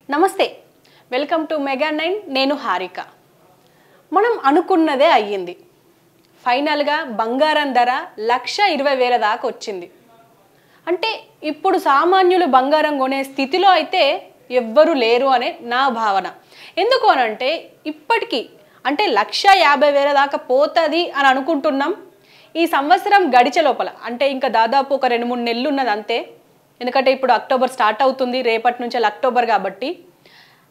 నమస్తే welcome to mega 9 నేను హారిక మనం అనుకున్నదే అయ్యింది ఫైనల్ గా బంగారం ధర 1,20,000 దాకా వచ్చింది అంటే ఇప్పుడు సామాన్యులు బంగారం కొనే స్థితిలో అయితే ఎవ్వరు లేరు అనే నా భావన ఎందుకు అనంటే ఇప్పటికి అంటే 1,50,000 దాకా పోతది అని అనుకుంటున్నాం ఈ సంవత్సరం గడిచే లోపల అంటే ఇంకా దాదాపు ఒక 2-3 నెలలు ఉన్నది అంతే ఎందుకంటే ఇప్పుడు అక్టోబర్ స్టార్ట్ అవుతుంది రేపటి నుంచి అక్టోబర్ కాబట్టి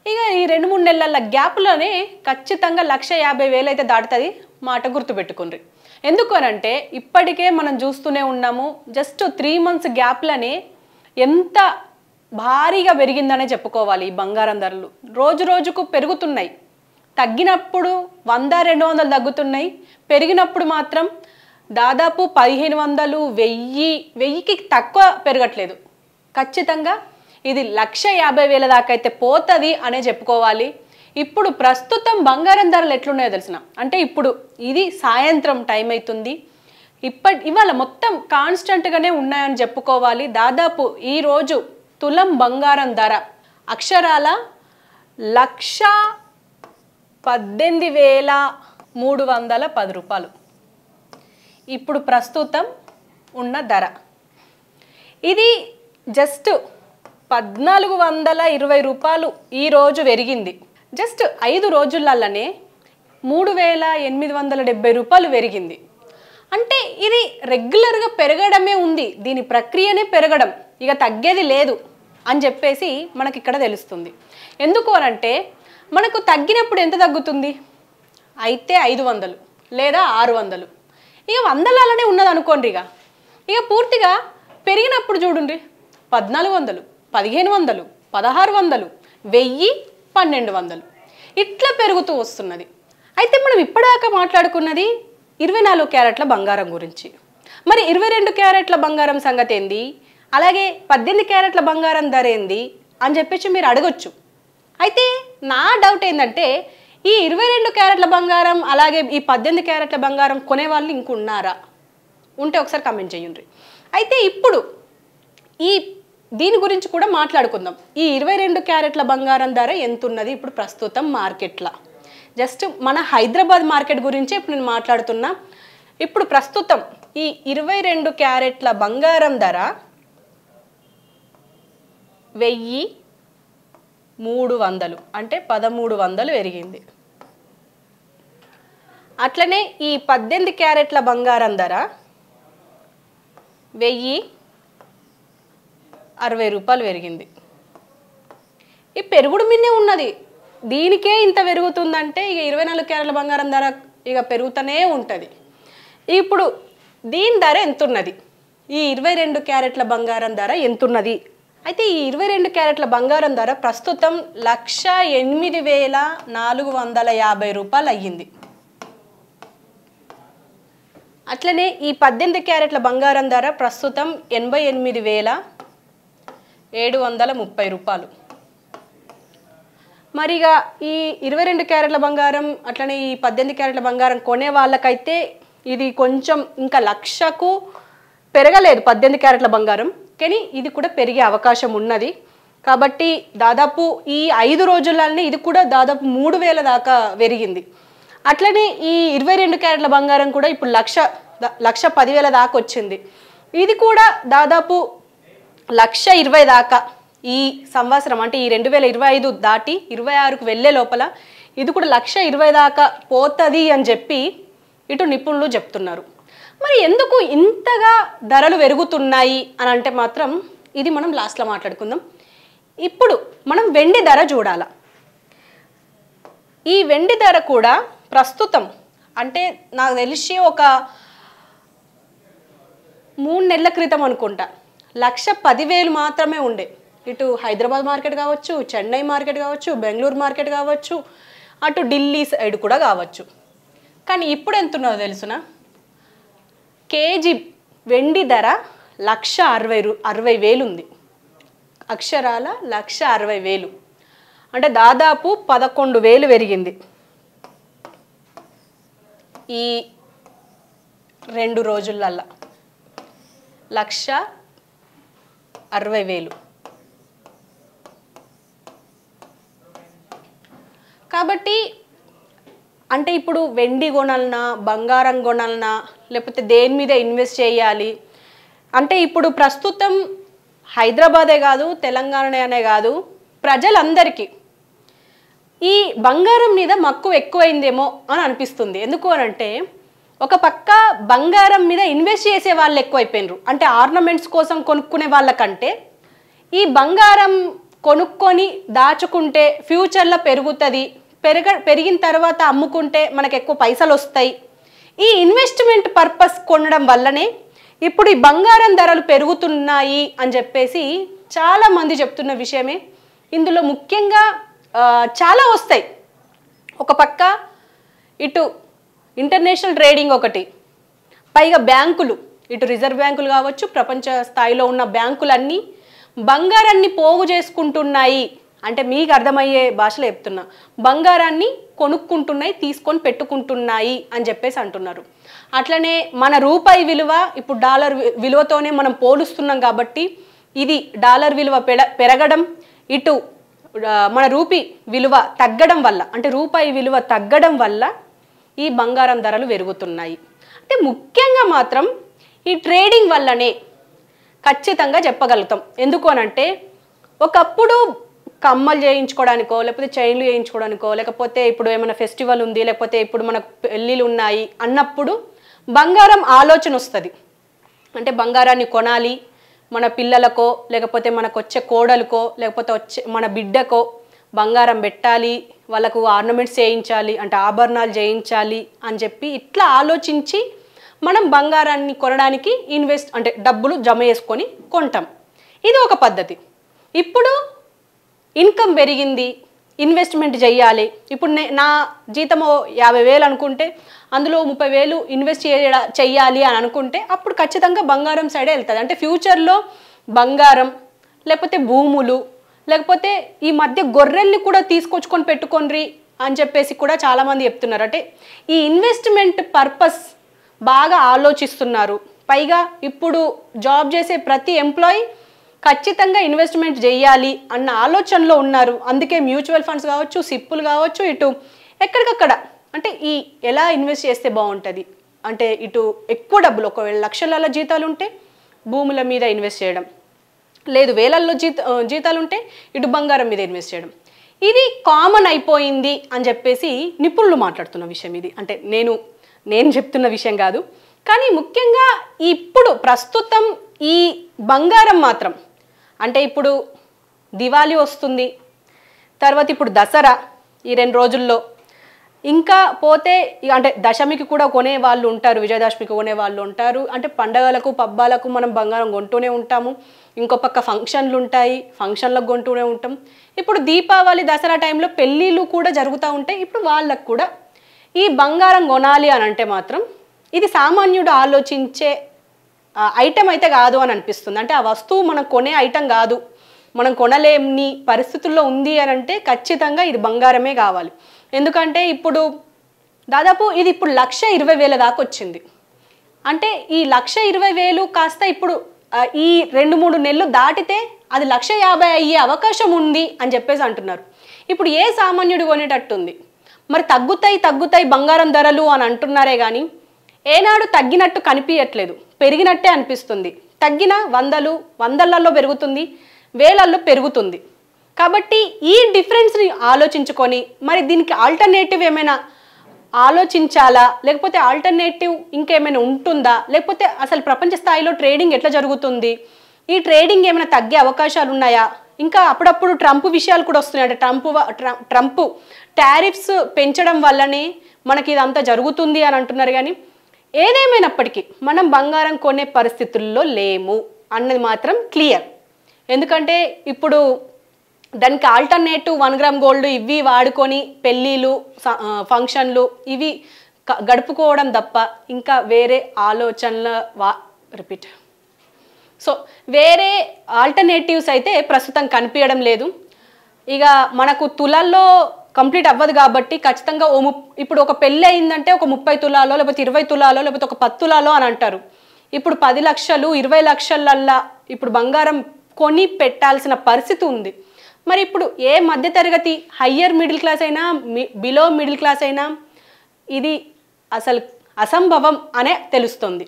ఇక ఈ 2-3 నెలల గ్యాప్లోనే ఖచ్చితంగా 1,50,000 అయితే దాటుతుంది మాట గుర్తుపెట్టుకోండి ఎందుకు అనంటే ఇప్పటికే మనం చూస్తూనే ఉన్నాము జస్ట్ 3 మంత్స్ గ్యాప్లోనే ఎంత భారీగా పెరిగిందనే చెప్పుకోవాలి ఈ బంగారం ధరలు రోజు రోజుకు పెరుగుతున్నాయి తగ్గినప్పుడు 100-200 తగ్గుతున్నాయి పెరిగినప్పుడు మాత్రం దాదాపు 1,500 1000కి తక్కువ పెరగట్లేదు ఖచ్చితంగా ఇది 1,50,000 దాకా అయితే పోతది అనే చెప్పుకోవాలి ఇప్పుడు ప్రస్తుతం బంగారం ధరలు ఎట్లున్నాయో తెలిసిన అంటే ఇప్పుడు ఇది సాయంత్రం టైం అవుతుంది ఇవాళ మొత్తం కాన్స్టెంట్ గానే ఉన్నాయని చెప్పుకోవాలి దాదాపు ఈ రోజు తులం బంగారం ధర అక్షరాల 1,18,310 రూపాయలు ఇప్పుడు ప్రస్తుతం ఉన్న ధర ఇది జస్ట్ 1,420 రూపాయలు ఈ రోజు పెరిగింది జస్ట్ 5 రోజులలోనే 3,870 రూపాయలు పెరిగింది అంటే ఇది రెగ్యులర్గా పెరగడమే ఉంది దీని ప్రక్రియనే పెరగడం ఇక తగ్గేది లేదు అని చెప్పేసి మనకి ఇక్కడ తెలుస్తుంది ఎందుకు అనంటే మనకు తగ్గినప్పుడు ఎంత తగ్గుతుంది అయితే 500 లేదా 600 ఇక 100లనే ఉన్నది అనుకోండి ఇక పూర్తిగా పెరిగినప్పుడు చూడండి 1,400 1,500 1,600 1000 1,200 ఇట్లా పెరుగుతూ వస్తున్నది అయితే మనం ఇప్పటిదాకా మాట్లాడుకున్నది 24 క్యారెట్ల బంగారం గురించి మరి 22 క్యారెట్ల బంగారం సంగతి ఏంది అలాగే 18 క్యారెట్ల బంగారం ధర ఏంది అని చెప్పేసి మీరు అడగొచ్చు అయితే నా డౌట్ ఏంటంటే ఈ 22 క్యారెట్ల బంగారం అలాగే ఈ 18 క్యారెట్ల బంగారం కొనేవాళ్ళు ఇంకున్నారా ఉంటే ఒకసారి కామెంట్ చేయండి అయితే ఇప్పుడు ఈ దీని గురించి కూడా మాట్లాడుకుందాం ఈ 22 క్యారెట్ల బంగారం ధర ఎంత ఉన్నది ఇప్పుడు ప్రస్తుతం మార్కెట్లో జస్ట్ మన హైదరాబాద్ మార్కెట్ గురించి ఇప్పుడు నేను మాట్లాడుతున్నా ఇప్పుడు ప్రస్తుతం ఈ 22 క్యారెట్ల బంగారం ధర 1,300 అంటే 1,300 పెరిగింది అట్లనే ఈ 18 క్యారెట్ల బంగారం ధర 1,060 రూపాయలు పెరిగింది ఈ పెరుగుడు మిన్నే ఉన్నది దీనికే ఇంత పెరుగుతుందంటే ఇక 24 క్యారెట్ల బంగారం ధర ఇక పెరుగుతూనే ఉంటుంది ఇప్పుడు దీని ధర ఎంత ఉన్నది ఈ 22 క్యారెట్ల బంగారం ధర ఎంత ఉన్నది అయితే ఈ 22 క్యారెట్ల బంగారం ధర ప్రస్తుతం 1,08,450 రూపాయలు అయ్యింది అట్లనే ఈ 18 క్యారెట్ల బంగారం ధర ప్రస్తుతం 88,730 రూపాయలు మరిగా ఈ 22 క్యారెట్ల బంగారం అట్లనే ఈ 18 క్యారెట్ల బంగారం కొనే వాళ్ళకైతే ఇది కొంచెం ఇంకా 1,00,000కు పెరగలేదు 18 క్యారెట్ల బంగారం కానీ ఇది కూడా పెరిగే అవకాశం ఉన్నది కాబట్టి దాదాపు ఈ 5 రోజుల్లోనే ఇది కూడా దాదాపు 3,000 దాకా పెరిగింది అట్లనే ఈ 22 క్యారెట్ల బంగారం కూడా ఇప్పుడు 1,10,000 దాకా వచ్చింది ఇది కూడా దాదాపు 1,20,000 దాకా ఈ సంవత్సరం అంటే ఈ 2025 దాటి 26కు వెళ్ళే లోపల ఇది కూడా 1,20,000 దాకా పోతుంది అని చెప్పి ఇటు నిపుణులు చెప్తున్నారు మరి ఎందుకు ఇంతగా ధరలు పెరుగుతున్నాయి అని అంటే మాత్రం ఇది మనం లాస్ట్లో మాట్లాడుకుందాం ఇప్పుడు మనం వెండి ధర చూడాలి ఈ వెండి ధర కూడా ప్రస్తుతం అంటే నాకు తెలిసి ఒక 3 నెలల క్రితం అనుకుంటా 1,10,000 మాత్రమే ఉండే ఇటు హైదరాబాద్ మార్కెట్ కావచ్చు చెన్నై మార్కెట్ కావచ్చు బెంగళూరు మార్కెట్ కావచ్చు అటు ఢిల్లీ సైడ్ కూడా కావచ్చు కానీ ఇప్పుడు ఎంత ఉన్నదో తెలుసునా కేజీ వెండి ధర 1,60,000 ఉంది అక్షరాల 1,60,000 అంటే దాదాపు 11,000 పెరిగింది ఈ 2 రోజులల్లో 1,60,000 కాబట్టి అంటే ఇప్పుడు వెండి కొనాలన్నా బంగారం కొనాలన్నా లేకపోతే దేని మీద ఇన్వెస్ట్ చేయాలి అంటే ఇప్పుడు ప్రస్తుతం హైదరాబాదే కాదు తెలంగాణనే కాదు ప్రజలందరికీ ఈ బంగారం మీద మక్కువ ఎక్కువైందేమో అని అనిపిస్తుంది. ఎందుకు అని అంటే ఒక పక్క బంగారం మీద ఇన్వెస్ట్ చేసే వాళ్ళు ఎక్కువైపోయినరు. అంటే ఆర్నమెంట్స్ కోసం కొనుక్కునే వాళ్ళకంటే ఈ బంగారం కొనుక్కొని దాచుకుంటే ఫ్యూచర్లో పెరుగుతుంది, పెరిగిన తర్వాత అమ్ముకుంటే మనకు ఎక్కువ పైసలు వస్తాయి. ఈ ఇన్వెస్ట్మెంట్ పర్పస్ కొనడం వల్లనే ఇప్పుడు ఈ బంగారం ధరలు పెరుగుతున్నాయి అని చెప్పేసి చాలామంది చెప్తున్న విషయమే. ఇందులో ముఖ్యంగా చాలా వస్తాయి. ఒక పక్క ఇటు ఇంటర్నేషనల్ ట్రేడింగ్ ఒకటి, పైగా బ్యాంకులు, ఇటు రిజర్వ్ బ్యాంకులు కావచ్చు, ప్రపంచ స్థాయిలో ఉన్న బ్యాంకులన్నీ బంగారాన్ని పోగు చేసుకుంటున్నాయి. అంటే మీకు అర్థమయ్యే భాషలో చెప్తున్నా, బంగారాన్ని కొనుక్కుంటున్నాయి, తీసుకొని పెట్టుకుంటున్నాయి అని చెప్పేసి అంటున్నారు. అట్లనే మన రూపాయి విలువ ఇప్పుడు డాలర్ విలువతోనే మనం పోలుస్తున్నాం కాబట్టి ఇది డాలర్ విలువ పెరగడం, ఇటు మన రూపీ విలువ తగ్గడం వల్ల అంటే రూపాయి విలువ తగ్గడం వల్ల ఈ బంగారం ధరలు పెరుగుతున్నాయి. అంటే ముఖ్యంగా మాత్రం ఈ ట్రేడింగ్ వల్లనే ఖచ్చితంగా చెప్పగలుగుతాం. ఎందుకు అనంటే ఒకప్పుడు కమ్మలు చేయించుకోవడానికో లేకపోతే చైన్లు చేయించుకోవడానికో లేకపోతే ఇప్పుడు ఏమైనా ఫెస్టివల్ ఉంది లేకపోతే ఇప్పుడు మనకు పెళ్ళిళ్ళు ఉన్నాయి అన్నప్పుడు బంగారం ఆలోచన వస్తుంది. అంటే బంగారాన్ని కొనాలి, మన పిల్లలకో లేకపోతే మనకు వచ్చే కోడలకో లేకపోతే వచ్చే మన బిడ్డకో బంగారం పెట్టాలి, వాళ్ళకు ఆర్నమెంట్స్ చేయించాలి, అంటే ఆభరణాలు చేయించాలి అని చెప్పి ఇట్లా ఆలోచించి మనం బంగారాన్ని కొనడానికి అంటే డబ్బులు జమ చేసుకొని కొంటాం. ఇది ఒక పద్ధతి. ఇప్పుడు ఇన్కమ్ పెరిగింది, ఇన్వెస్ట్మెంట్ చేయాలి. ఇప్పుడు నా జీతము 50,000 అనుకుంటే అందులో 30,000 ఇన్వెస్ట్ చేయాలి అని అనుకుంటే అప్పుడు ఖచ్చితంగా బంగారం సైడే వెళ్తుంది. అంటే ఫ్యూచర్లో బంగారం లేకపోతే భూములు లేకపోతే ఈ మధ్య గొర్రెల్ని కూడా తీసుకొచ్చుకొని పెట్టుకోండి అని చెప్పేసి కూడా చాలామంది చెప్తున్నారు. అంటే ఈ ఇన్వెస్ట్మెంట్ పర్పస్ బాగా ఆలోచిస్తున్నారు. పైగా ఇప్పుడు జాబ్ చేసే ప్రతి ఎంప్లాయీ ఖచ్చితంగా ఇన్వెస్ట్మెంట్ చేయాలి అన్న ఆలోచనలో ఉన్నారు. అందుకే మ్యూచువల్ ఫండ్స్ కావచ్చు, సిప్పులు కావచ్చు, ఇటు ఎక్కడికక్కడ అంటే ఈ ఎలా ఇన్వెస్ట్ చేస్తే బాగుంటుంది అంటే ఇటు ఎక్కువ డబ్బులు, ఒకవేళ లక్షల జీతాలు ఉంటే భూముల మీద ఇన్వెస్ట్ చేయడం, లేదు వేలల్లో జీతాలు ఉంటే ఇటు బంగారం మీద ఇన్వెస్ట్ చేయడం, ఇది కామన్ అయిపోయింది అని చెప్పేసి నిపుణులు మాట్లాడుతున్న విషయం ఇది. అంటే నేను చెప్తున్న విషయం కాదు. కానీ ముఖ్యంగా ఇప్పుడు ప్రస్తుతం ఈ బంగారం మాత్రం అంటే ఇప్పుడు దివాళీ వస్తుంది, తర్వాత ఇప్పుడు దసరా, ఈ 2 రోజుల్లో ఇంకా పోతే అంటే దశమికి కూడా కొనే వాళ్ళు ఉంటారు, విజయదశమికి కొనే వాళ్ళు ఉంటారు. అంటే పండగలకు పబ్బాలకు మనం బంగారం కొంటూనే ఉంటాము. ఇంకో పక్క ఫంక్షన్లు ఉంటాయి, ఫంక్షన్లకు కొంటూనే ఉంటాం. ఇప్పుడు దీపావళి దసరా టైంలో పెళ్ళిళ్ళు కూడా జరుగుతూ ఉంటాయి. ఇప్పుడు వాళ్ళకు కూడా ఈ బంగారం కొనాలి అని అంటే మాత్రం ఇది సామాన్యుడు ఆలోచించే ఐటెం అయితే కాదు అని అనిపిస్తుంది. అంటే ఆ వస్తువు మనం కొనే ఐటెం కాదు, మనం కొనలేని పరిస్థితుల్లో ఉంది అని అంటే ఖచ్చితంగా ఇది బంగారమే కావాలి. ఎందుకంటే ఇప్పుడు దాదాపు ఇది ఇప్పుడు 1,20,000 దాకా వచ్చింది. అంటే ఈ 1,20,000 కాస్త ఇప్పుడు ఈ 2-3 నెలలు దాటితే అది 1,50,000 అయ్యే అవకాశం ఉంది అని చెప్పేసి అంటున్నారు. ఇప్పుడు ఏ సామాన్యుడు కొనేటట్టుంది? మరి తగ్గుతాయి బంగారం ధరలు అని అంటున్నారే కానీ ఏనాడు తగ్గినట్టు కనిపించట్లేదు, పెరిగినట్టే అనిపిస్తుంది. తగ్గిన వందలలో పెరుగుతుంది, వేలల్లో పెరుగుతుంది. కాబట్టి ఈ డిఫరెన్స్ని ఆలోచించుకొని మరి దీనికి ఆల్టర్నేటివ్ ఏమైనా ఆలోచించాలా, లేకపోతే ఆల్టర్నేటివ్ ఇంకేమైనా ఉంటుందా, లేకపోతే అసలు ప్రపంచ స్థాయిలో ట్రేడింగ్ ఎట్లా జరుగుతుంది, ఈ ట్రేడింగ్ ఏమైనా తగ్గే అవకాశాలు ఉన్నాయా? ఇంకా అప్పుడప్పుడు ట్రంప్ విషయాలు కూడా వస్తున్నాయి. అంటే ట్రంప్ టారిఫ్స్ పెంచడం వల్లనే మనకి ఇదంతా జరుగుతుంది అని అంటున్నారు. కానీ ఏదేమైనప్పటికీ మనం బంగారం కొనే పరిస్థితుల్లో లేము అన్నది మాత్రం క్లియర్. ఎందుకంటే ఇప్పుడు దానికి ఆల్టర్నేటివ్ 1 గ్రామ్ గోల్డ్ ఇవి వాడుకొని పెళ్ళిళ్ళు, ఫంక్షన్లు ఇవి గడుపుకోవడం తప్ప ఇంకా వేరే ఆలోచనల వేరే ఆల్టర్నేటివ్స్ అయితే ప్రస్తుతం కనిపించడం లేదు. ఇక మనకు తులాల్లో కంప్లీట్ అవ్వదు కాబట్టి ఖచ్చితంగా ఇప్పుడు ఒక పెళ్ళి అయిందంటే ఒక 30 తులాలో లేకపోతే 20 తులాలో లేకపోతే ఒక 10 తులాలో అని అంటారు. ఇప్పుడు 10 లక్షలు 20 లక్షలల్లా ఇప్పుడు బంగారం కొని పెట్టాల్సిన పరిస్థితి ఉంది. మరి ఇప్పుడు ఏ మధ్యతరగతి హయ్యర్ మిడిల్ క్లాస్ అయినా బిలో మిడిల్ క్లాస్ అయినా ఇది అసలు అసంభవం అనే తెలుస్తుంది.